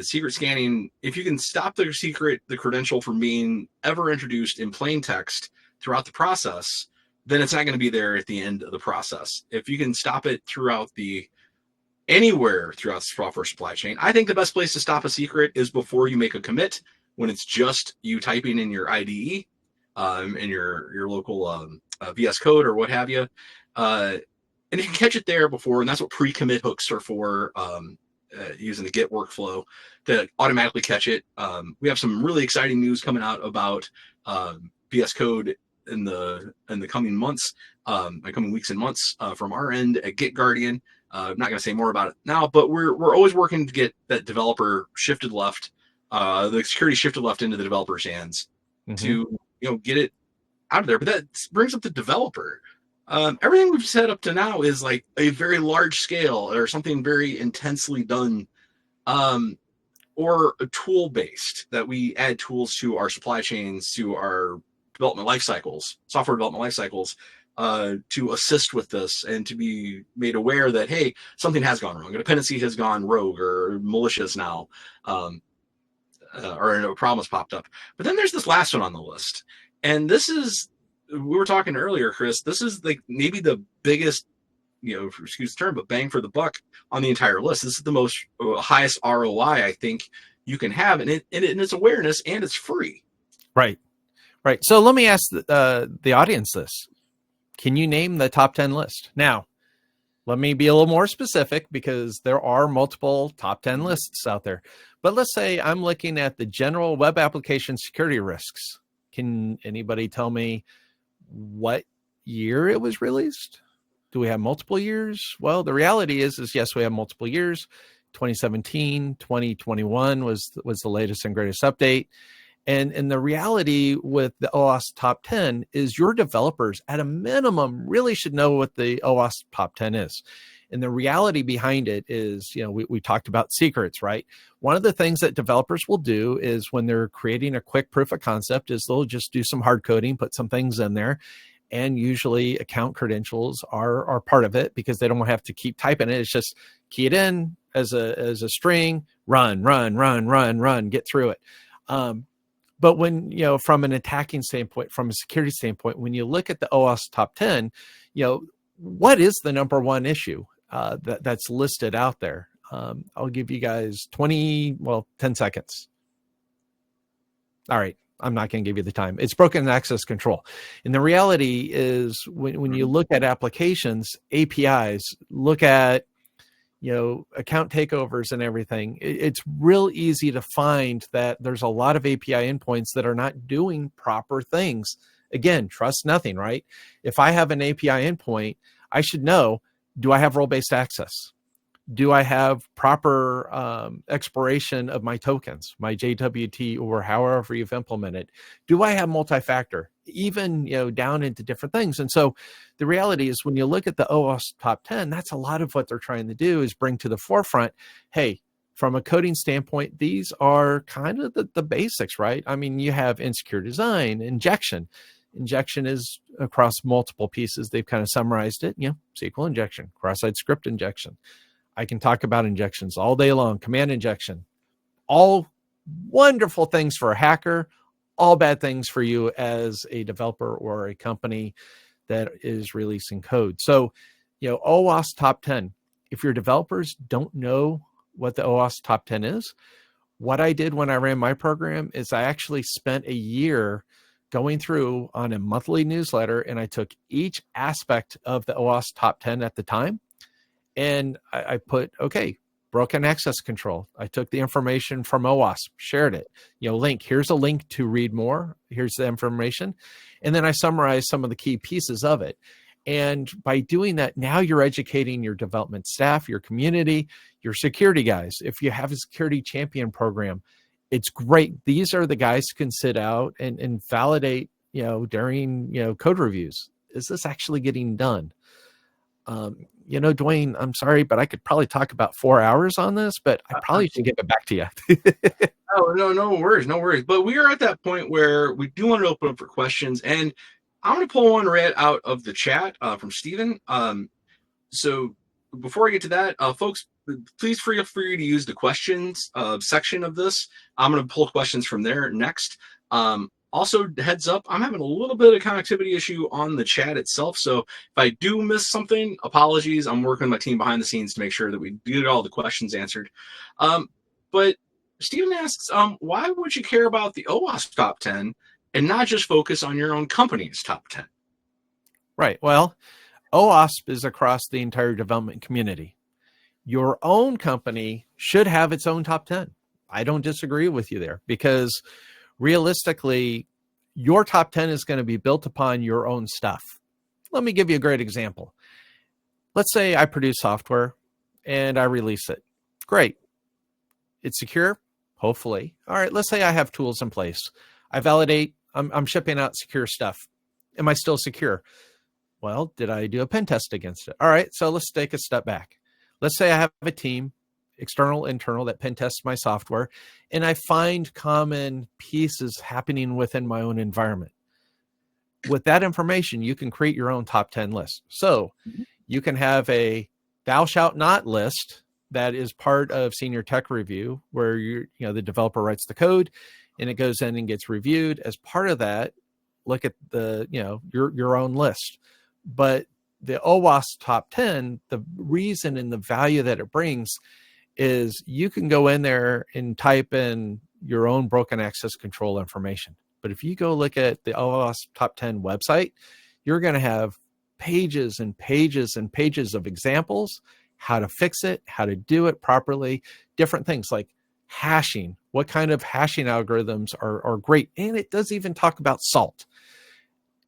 Secret scanning, if you can stop the credential from being ever introduced in plain text throughout the process, then it's not going to be there at the end of the process. If you can stop it anywhere throughout the software supply chain, I think the best place to stop a secret is before you make a commit, when it's just you typing in your IDE, in your local VS Code or what have you. And you can catch it there before, and that's what pre-commit hooks are for. Using the Git workflow to automatically catch it. We have some really exciting news coming out about VS Code in the coming months, coming weeks and months from our end at Git Guardian. I'm not going to say more about it now, but we're always working to get that developer shifted left, the security shifted left into the developer's hands to get it out of there. But that brings up the developer. Everything we've set up to now is like a very large scale or something very intensely done, or a tool based, that we add tools to our supply chains, to our development life cycles, software development life cycles, to assist with this and to be made aware that, hey, something has gone wrong. A dependency has gone rogue or malicious now, or a problem has popped up. But then there's this last one on the list. And this is, we were talking earlier, Chris, this is like maybe the biggest, excuse the term, but bang for the buck on the entire list. This is the most highest ROI I think you can have, and it's awareness, and it's free. Right. So let me ask the audience this. Can you name the top 10 list? Now, let me be a little more specific because there are multiple top 10 lists out there. But let's say I'm looking at the general web application security risks. Can anybody tell me what year it was released? Do we have multiple years? Well, the reality is yes, we have multiple years. 2017, 2021 was the latest and greatest update. And the reality with the OWASP top 10 is your developers at a minimum really should know what the OWASP top 10 is. And the reality behind it is, we talked about secrets, right? One of the things that developers will do is when they're creating a quick proof of concept is they'll just do some hard coding, put some things in there. And usually account credentials are part of it because they don't have to keep typing it. It's just key it in as a string, run, get through it. But when, from an attacking standpoint, from a security standpoint, when you look at the OWASP top 10, what is the number one issue that's listed out there? I'll give you guys 10 seconds. All right. I'm not going to give you the time. It's broken access control. And the reality is when you look at applications, APIs, look at, account takeovers and everything, it's real easy to find that there's a lot of API endpoints that are not doing proper things. Again, trust nothing, right? If I have an API endpoint, I should know, do I have role-based access? Do I have proper expiration of my tokens, my JWT, or however you've implemented? Do I have multi-factor, even down into different things? And so the reality is when you look at the OWASP top 10, that's a lot of what they're trying to do is bring to the forefront, hey, from a coding standpoint, these are kind of the basics, right? I mean, you have insecure design, injection. Injection is across multiple pieces. They've kind of summarized it, SQL injection, cross-site script injection. I can talk about injections all day long, command injection, all wonderful things for a hacker, all bad things for you as a developer or a company that is releasing code. So, OWASP top 10, if your developers don't know what the OWASP top 10 is, what I did when I ran my program is I actually spent a year going through on a monthly newsletter, and I took each aspect of the OWASP top 10 at the time. And I put, okay, broken access control. I took the information from OWASP, shared it, link, here's a link to read more. Here's the information. And then I summarized some of the key pieces of it. And by doing that, now you're educating your development staff, your community, your security guys. If you have a security champion program, it's great. These are the guys who can sit out and validate, during, code reviews. Is this actually getting done? Dwayne, I'm sorry, but I could probably talk about 4 hours on this, but I probably should give it back to you. No worries. But we are at that point where we do want to open up for questions, and I'm going to pull one right out of the chat from Steven. So before I get to that, folks, please feel free to use the questions section of this. I'm going to pull questions from there next. Also, heads up, I'm having a little bit of connectivity issue on the chat itself. So if I do miss something, apologies. I'm working with my team behind the scenes to make sure that we get all the questions answered. But Stephen asks, why would you care about the OWASP top 10 and not just focus on your own company's top 10? Right. Well, OWASP is across the entire development community. Your own company should have its own top 10. I don't disagree with you there because realistically, your top 10 is going to be built upon your own stuff. Let me give you a great example. Let's say I produce software and I release it. Great. It's secure, hopefully. All right, let's say I have tools in place. I validate, I'm shipping out secure stuff. Am I still secure? Well, did I do a pen test against it? All right, so let's take a step back. Let's say I have a team, external, internal, that pen tests my software, and I find common pieces happening within my own environment. With that information, you can create your own top 10 list. So you can have a thou shalt not list that is part of senior tech review where the developer writes the code and it goes in and gets reviewed. As part of that, look at the, your own list. But the OWASP top 10, the reason and the value that it brings is you can go in there and type in your own broken access control information. But if you go look at the OWASP top 10 website, you're going to have pages and pages and pages of examples, how to fix it, how to do it properly, different things like hashing. What kind of hashing algorithms are great? And it does even talk about salt.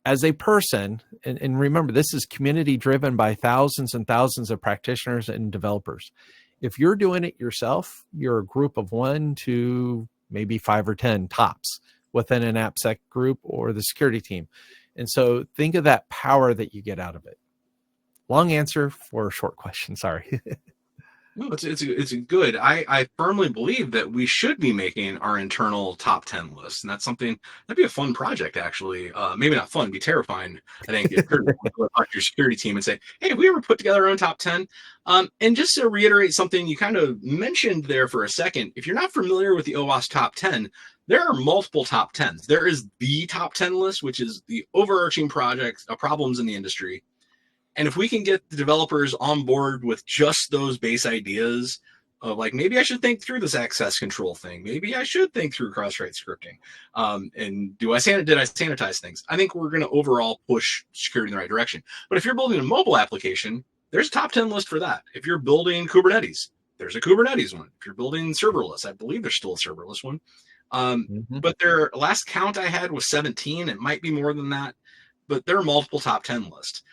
As a person, and remember, this is community driven by thousands and thousands of practitioners and developers. If you're doing it yourself, you're a group of 1 to maybe 5 or 10 tops within an AppSec group or the security team. And so think of that power that you get out of it. Long answer for a short question. Sorry. No, it's good. I firmly believe that we should be making our internal top 10 lists, and that's something that'd be a fun project actually. Maybe not fun, be terrifying. I think if you're to talk to your security team and say, "Hey, have we ever put together our own top 10?" And just to reiterate something you kind of mentioned there for a second, if you're not familiar with the OWASP top 10, there are multiple top 10s. There is the top 10 list, which is the overarching projects, problems in the industry. And if we can get the developers on board with just those base ideas of like, maybe I should think through this access control thing. Maybe I should think through cross-site scripting. And did I sanitize things? I think we're going to overall push security in the right direction. But if you're building a mobile application, there's a top 10 list for that. If you're building Kubernetes, there's a Kubernetes one. If you're building serverless, I believe there's still a serverless one. But their last count I had was 17. It might be more than that, but there are multiple top 10 lists.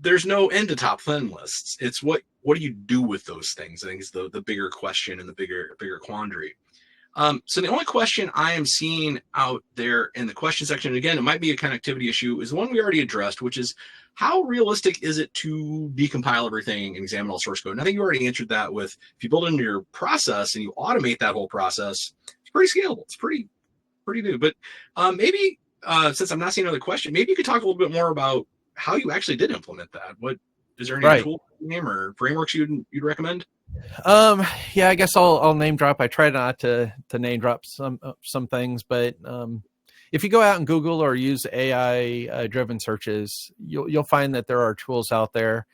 There's no end to top 10 lists. It's what do you do with those things? I think is the bigger question and the bigger quandary. So the only question I am seeing out there in the question section, and again, it might be a connectivity issue, is the one we already addressed, which is how realistic is it to decompile everything and examine all source code? And I think you already answered that with, if you build into your process and you automate that whole process, it's pretty scalable. It's pretty new. But maybe since I'm not seeing another question, maybe you could talk a little bit more about how you actually did implement that. What is there any tool name or frameworks you'd recommend? Yeah, I guess I'll name drop. I try not to name drop some things, but if you go out and Google or use AI driven searches, you'll find that there are tools out there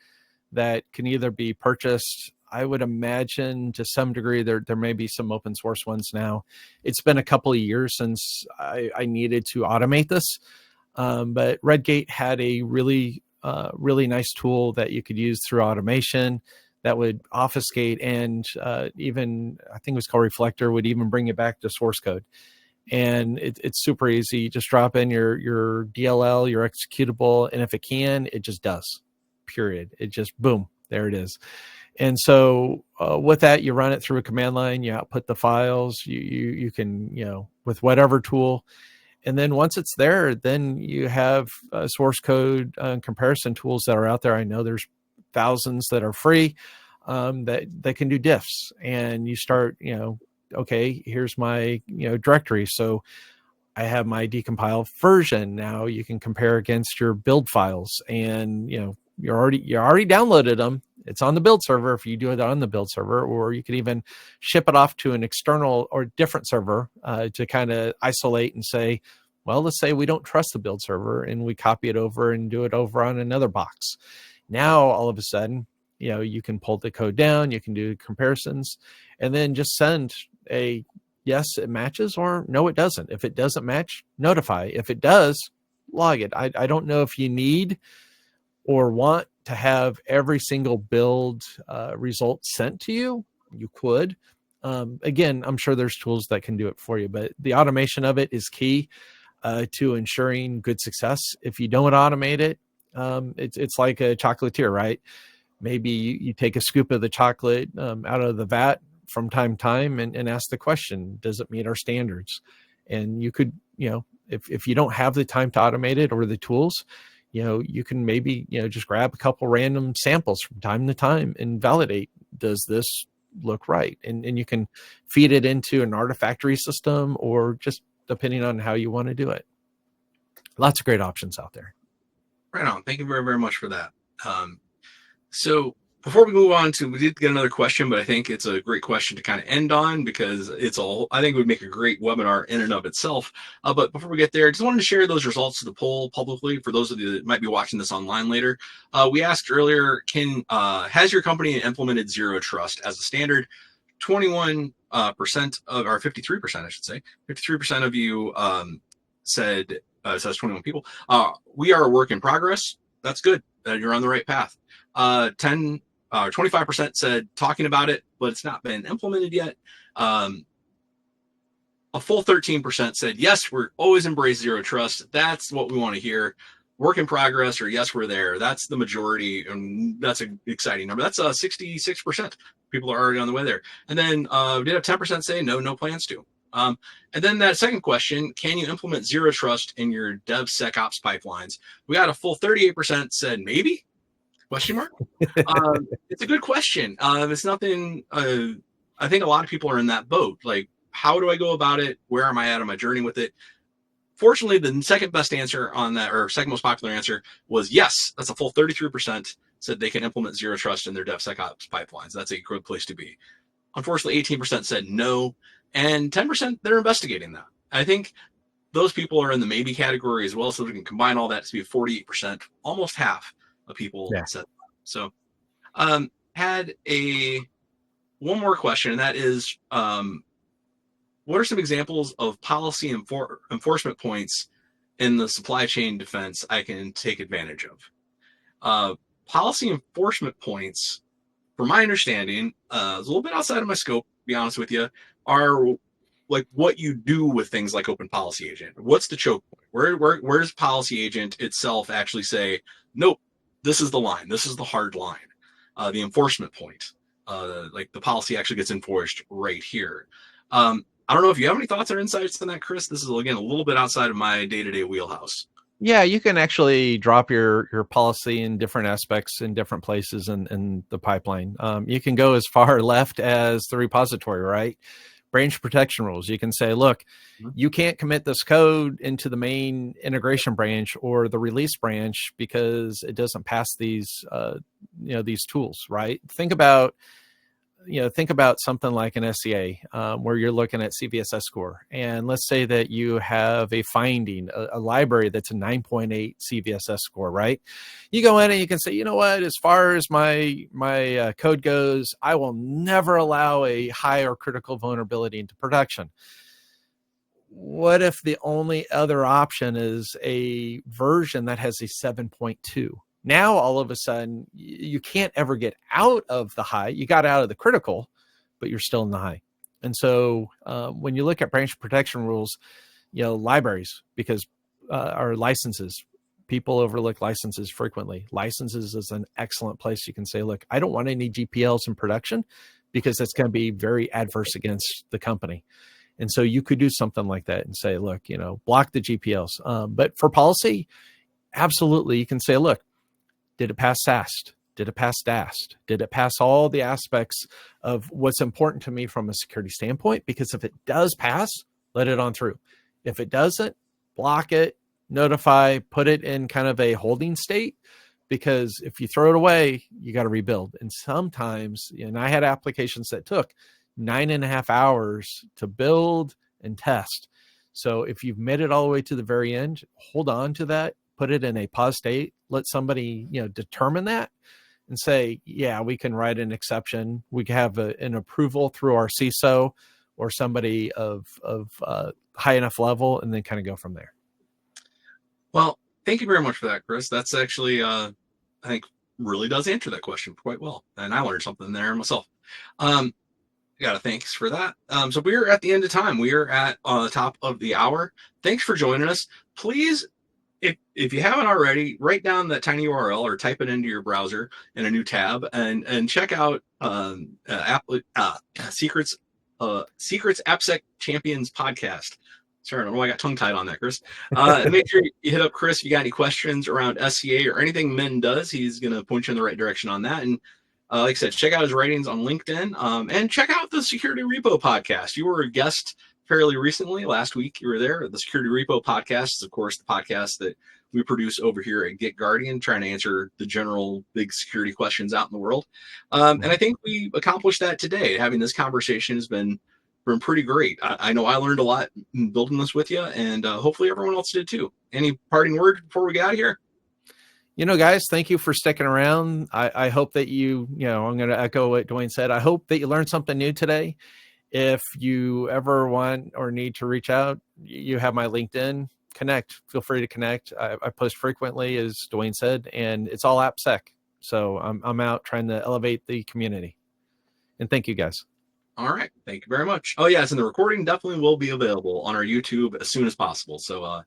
that can either be purchased. I would imagine to some degree there may be some open source ones now. It's been a couple of years since I needed to automate this. But Redgate had a really nice tool that you could use through automation that would obfuscate, and even I think it was called Reflector, would even bring it back to source code. And it's super easy. You just drop in your DLL, your executable, and if it can, it just does. Period. It just boom, there it is. And so with that, you run it through a command line. You output the files. You can with whatever tool. And then once it's there, then you have source code comparison tools that are out there. I know there's thousands that are free that can do diffs. And you start, okay, here's my directory. So I have my decompiled version. Now you can compare against your build files, and you already downloaded them. It's on the build server if you do it on the build server, or you can even ship it off to an external or different server to kind of isolate and say, well, let's say we don't trust the build server and we copy it over and do it over on another box. Now, all of a sudden, you can pull the code down, you can do comparisons, and then just send a yes, it matches, or no, it doesn't. If it doesn't match, notify. If it does, log it. I don't know if you need or want to have every single build result sent to you. You could. Again, I'm sure there's tools that can do it for you, but the automation of it is key to ensuring good success. If you don't automate it, it's like a chocolatier, right? Maybe you take a scoop of the chocolate out of the vat from time to time and ask the question, does it meet our standards? And you could, if you don't have the time to automate it or the tools, you can maybe, just grab a couple random samples from time to time and validate, does this look right? And you can feed it into an Artifactory system, or just depending on how you want to do it. Lots of great options out there. Right on. Thank you very, very much for that. So before we move on we did get another question, but I think it's a great question to kind of end on, because I think it would make a great webinar in and of itself. But before we get there, I just wanted to share those results of the poll publicly for those of you that might be watching this online later. We asked earlier, has your company implemented zero trust as a standard? 21% of, or 53%, I should say, 53% of you said, it says 21 people, we are a work in progress. That's good. You're on the right path. 25% said talking about it, but it's not been implemented yet. a full 13% said, yes, we're always embrace zero trust. That's what we want to hear. Work in progress, or yes, we're there. That's the majority, and that's an exciting number. That's 66%. People are already on the way there. And then we did have 10% say no, no plans to. And then that second question, can you implement zero trust in your DevSecOps pipelines? We got a full 38% said maybe, question mark. It's a good question. It's nothing, I think a lot of people are in that boat. Like, how do I go about it? Where am I at on my journey with it? Fortunately, the second best answer on that, or second most popular answer, was yes. That's a full 33% said they can implement zero trust in their DevSecOps pipelines. That's a good place to be. Unfortunately, 18% said no, and 10% they're investigating that. I think those people are in the maybe category as well, so we can combine all that to be 48%, almost half of people said that. So had a one more question, and that is, what are some examples of policy enforcement points in the supply chain defense I can take advantage of? Policy enforcement points, from my understanding, is a little bit outside of my scope, to be honest with you, are like what you do with things like Open Policy Agent. What's the choke point? Where does Policy Agent itself actually say, nope, this is the line, this is the hard line, the enforcement point, like the policy actually gets enforced right here. I don't know if you have any thoughts or insights on that, Chris. This is, again, a little bit outside of my day-to-day wheelhouse. Yeah, you can actually drop your policy in different aspects in different places in the pipeline. You can go as far left as the repository, right? Branch protection rules. You can say, look, you can't commit this code into the main integration branch or the release branch because it doesn't pass these, these tools, right? Think about something like an SCA where you're looking at CVSS score. And let's say that you have a finding, a library that's a 9.8 CVSS score, right? You go in and you can say, you know what, as far as my code goes, I will never allow a high or critical vulnerability into production. What if the only other option is a version that has a 7.2? Now, all of a sudden, you can't ever get out of the high. You got out of the critical, but you're still in the high. And so when you look at branch protection rules, libraries, because our licenses, people overlook licenses frequently. Licenses is an excellent place. You can say, look, I don't want any GPLs in production because that's going to be very adverse against the company. And so you could do something like that and say, look, block the GPLs. But for policy, absolutely, you can say, look, did it pass SAST? Did it pass DAST? Did it pass all the aspects of what's important to me from a security standpoint? Because if it does pass, let it on through. If it doesn't, block it, notify, put it in kind of a holding state, because if you throw it away, you got to rebuild. And sometimes, and I had applications that took 9.5 hours to build and test. So if you've made it all the way to the very end, hold on to that, put it in a pause state, let somebody, determine that and say, yeah, we can write an exception. We can have an approval through our CISO or somebody of high enough level, and then kind of go from there. Well, thank you very much for that, Chris. That's actually, I think, really does answer that question quite well. And I learned something there myself. Thanks for that. So we're at the end of time. We are at the top of the hour. Thanks for joining us. Please, if you haven't already, write down that tiny URL or type it into your browser in a new tab and check out Secrets AppSec Champions podcast. Sorry, I don't know why I got tongue-tied on that, Chris. Make sure you hit up Chris if you got any questions around SCA or anything Min does. He's going to point you in the right direction on that. And like I said, check out his writings on LinkedIn and check out the Security Repo podcast. You were a guest fairly recently. Last week you were there. The Security Repo podcast is, of course, the podcast that we produce over here at Get Guardian, trying to answer the general big security questions out in the world. And I think we accomplished that today. Having this conversation has been pretty great. I know I learned a lot building this with you, and hopefully everyone else did too. Any parting words before we get out of here? Guys, thank you for sticking around. I hope that I'm going to echo what Dwayne said. I hope that you learned something new today. If you ever want or need to reach out, you have my LinkedIn. Connect. Feel free to connect. I post frequently, as Dwayne said, and it's all AppSec. So I'm out trying to elevate the community. And thank you, guys. All right. Thank you very much. Oh, yes. And the recording definitely will be available on our YouTube as soon as possible. So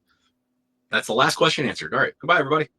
that's the last question answered. All right. Goodbye, everybody.